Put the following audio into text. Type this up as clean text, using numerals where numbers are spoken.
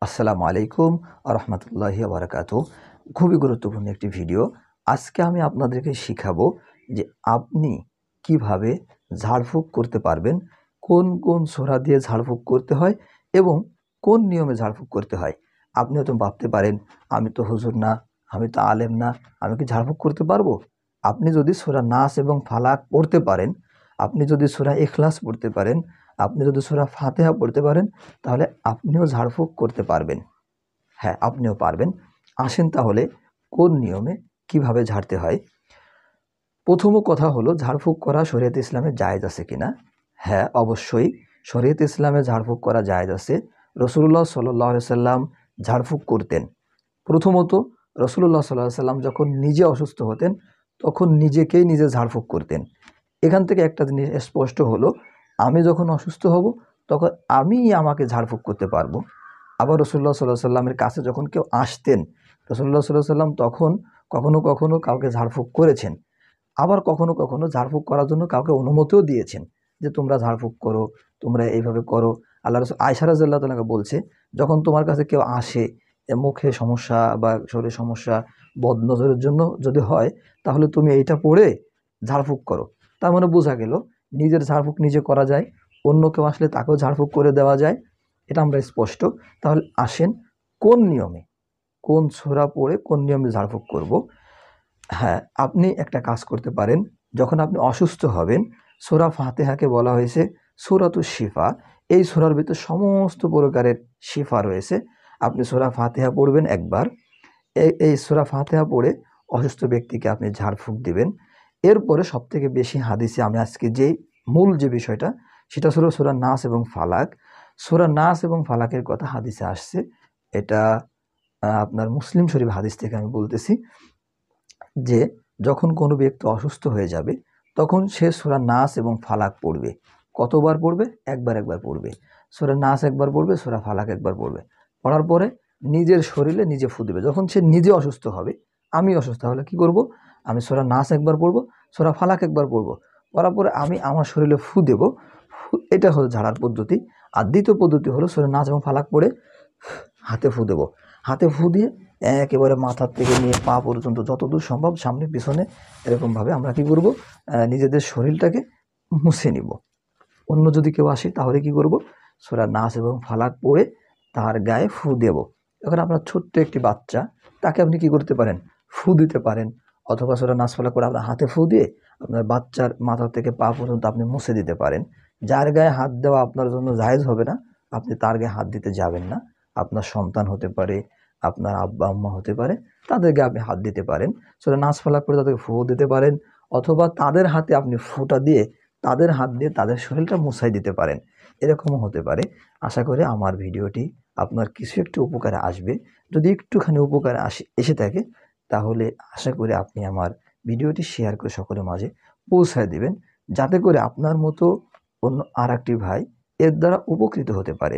আসসালামু আলাইকুম রহমতুল্লাহি বারাকাতু। খুবই গুরুত্বপূর্ণ একটি ভিডিও। আজকে আমি আপনাদেরকে শিখাবো যে আপনি কিভাবে ঝাড়ফুঁক করতে পারবেন, কোন কোন সূরা দিয়ে ঝাড়ফুঁক করতে হয় এবং কোন নিয়মে ঝাড়ফুঁক করতে হয়। আপনি হয়তো ভাবতে পারেন, আমি তো হুজুর না, আমি তো আলেম না, আমি কি ঝাড়ফুঁক করতে পারবো? আপনি যদি সূরা নাস এবং ফালাক পড়তে পারেন, আপনি যদি সূরা ইখলাস পড়তে পারেন, আপনি যদি সূরা ফাতিহা পড়তে পারেন, তাহলে আপনিও ঝাড়ফুঁক করতে পারবেন। হ্যাঁ, আপনিও পারবেন। আসেন তাহলে কোন নিয়মে কিভাবে ঝাড়তে হয়। প্রথম কথা হলো, ঝাড়ফুঁক করা শরীয়ত ইসলামে জায়েজ আছে কিনা। হ্যাঁ, অবশ্যই শরীয়ত ইসলামে ঝাড়ফুঁক করা জায়েজ আছে। রাসূলুল্লাহ সাল্লাল্লাহু আলাইহি সাল্লাম ঝাড়ফুঁক করতেন। প্রথমত রাসূলুল্লাহ সাল্লাল্লাহু আলাইহি সাল্লাম যখন নিজে অসুস্থ হতেন, তখন নিজেকেই নিজে ঝাড়ফুঁক করতেন। এখান থেকে একটা জিনিস স্পষ্ট হলো, আমি যখন অসুস্থ হব তখন আমিই আমাকে ঝাড়ফুঁক করতে পারবো। আবার রাসূলুল্লাহ সাল্লাল্লাহু আলাইহি সাল্লামের কাছে যখন কেউ আসতেন, রাসূলুল্লাহ সাল্লাল্লাহু আলাইহি সাল্লাম তখন কখনো কখনো কাউকে ঝাড়ফুঁক করেছেন। আবার কখনো কখনো ঝাড়ফুঁক করার জন্য কাউকে অনুমতিও দিয়েছেন যে তোমরা ঝাড়ফুঁক করো, তোমরা এইভাবে করো। আল্লাহ রাসূল আয়েশা রাদিয়াল্লাহু তাআলাকে বলছে, যখন তোমার কাছে কেউ আসে মুখে সমস্যা বা শরীরে সমস্যা, বদনজরের জন্য যদি হয়, তাহলে তুমি এইটা পড়ে ঝাড়ফুঁক করো। তার মানে বোঝা গেল নিজের ঝাড়ফুঁক নিজে করা যায়, অন্য কেউ আসলে তাকেও ঝাড়ফুঁক করে দেওয়া যায়। এটা আমরা স্পষ্ট। তাহলে আসেন কোন নিয়মে, কোন সূরা পড়ে কোন নিয়মে ঝাড়ফুঁক করব। হ্যাঁ, আপনি একটা কাজ করতে পারেন। যখন আপনি অসুস্থ হবেন, সূরা ফাতিহাকে বলা হয়েছে সূরাতুশ শিফা। এই সূরার ভিতর সমস্ত প্রকারের শিফা রয়েছে। আপনি সূরা ফাতিহা পড়বেন একবার। এই সূরা ফাতিহা পড়ে অসুস্থ ব্যক্তিকে আপনি ঝাড়ফুঁক দিবেন। এরপরে সবথেকে বেশি হাদিসে আমি আজকে যেই মূল যে বিষয়টা, সেটা হলো সূরা নাস এবং ফালাক। সূরা নাস এবং ফালাকের কথা হাদিসে আসছে। এটা আপনার মুসলিম শরীফ হাদিস থেকে আমি বলতেছি যে যখন কোনো ব্যক্তি অসুস্থ হয়ে যাবে, তখন সে সূরা নাস এবং ফালাক পড়বে। কতবার পড়বে? একবার পড়বে। সূরা নাস একবার পড়বে, সূরা ফালাক একবার পড়বে। পড়ার পরে নিজের শরীরে নিজে ফু দিবে। যখন সে নিজে অসুস্থ হবে, আমি অসুস্থ হলে কি করব? আমি সূরা নাস একবার পড়ব, সূরা ফালাক একবার পড়ব। পড়ার পরে আমি আমার শরীরে ফু দেব। এটা হলো ঝাড়ার পদ্ধতি। আর দ্বিতীয় পদ্ধতি হলো সূরা নাস এবং ফালাক পড়ে হাতে ফু দেব। হাতে ফু দিয়ে একেবারে মাথার থেকে নিয়ে পা পর্যন্ত যতদূর সম্ভব সামনে পিছনে এরকমভাবে আমরা কি করব, নিজেদের শরীরটাকে মুছে নিব। অন্য যদি কেউ আসে তাহলে কি করব? সূরা নাস এবং ফালাক পড়ে তার গায়ে ফু দেব। এখন আপনার ছোট্ট একটি বাচ্চা, তাকে আপনি কি করতে পারেন? ফু দিতে পারেন। অথবা সূরা নাস ফালাক করে আপনার হাতে ফু দিয়ে আপনার বাচ্চার মাথা থেকে পা পর্যন্ত আপনি মুছে দিতে পারেন। যার গায়ে হাত দেওয়া আপনার জন্য জায়েজ হবে না, আপনি তার গায়ে হাত দিতে যাবেন না। আপনার সন্তান হতে পারে, আপনার আব্বা আম্মা হতে পারে, তাদেরকে আপনি হাত দিতে পারেন। সূরা নাস ফালাক করে তাদেরকে ফুঁ দিতে পারেন। অথবা তাদের হাতে আপনি ফুঁটা দিয়ে তাদের হাত দিয়ে তাদের শরীরটা মুছাই দিতে পারেন। এরকমও হতে পারে। আশা করি আমার ভিডিওটি আপনার কিছু একটু উপকারে আসবে। যদি একটুখানি উপকারে এসে থাকে, তাহলে আশা করি আপনি আমার ভিডিওটি শেয়ার করে সকলের মাঝে পৌঁছায় দিবেন, যাতে করে আপনার মতো অন্য আরেকটি ভাই এর দ্বারা উপকৃত হতে পারে।